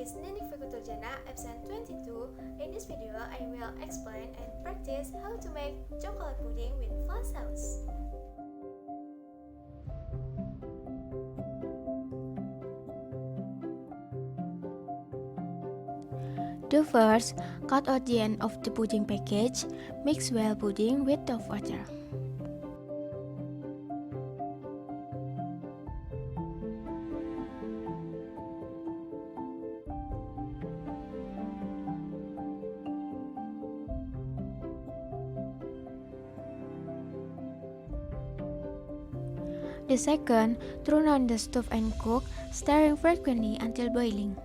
is Ninik Fikuturjana, episode 22. In this video, I will explain and practice how to make chocolate pudding with flan sauce. Do first, cut out the end of the pudding package. Mix well pudding with the water. The second, turn on the stove and cook, stirring frequently until boiling.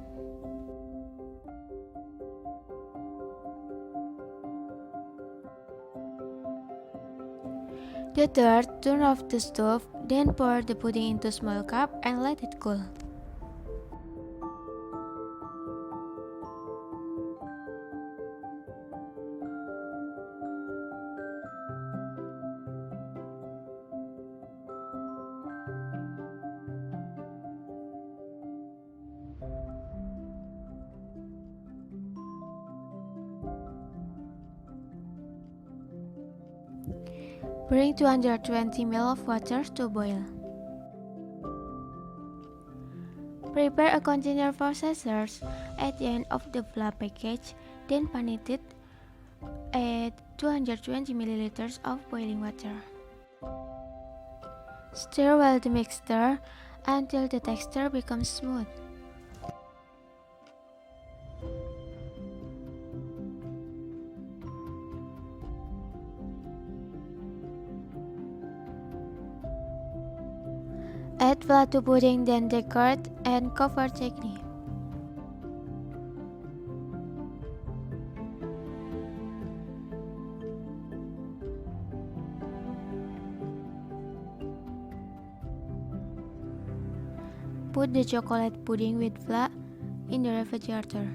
The third, turn off the stove, then pour the pudding into a small cup and let it cool. Bring 220 ml of water to boil. Prepare a container for scissors at the end of the flan package, then pan it at 220 ml of boiling water. Stir well the mixture until the texture becomes smooth. Add flan to pudding, then decorate and cover thickly. Put the chocolate pudding with flan in the refrigerator.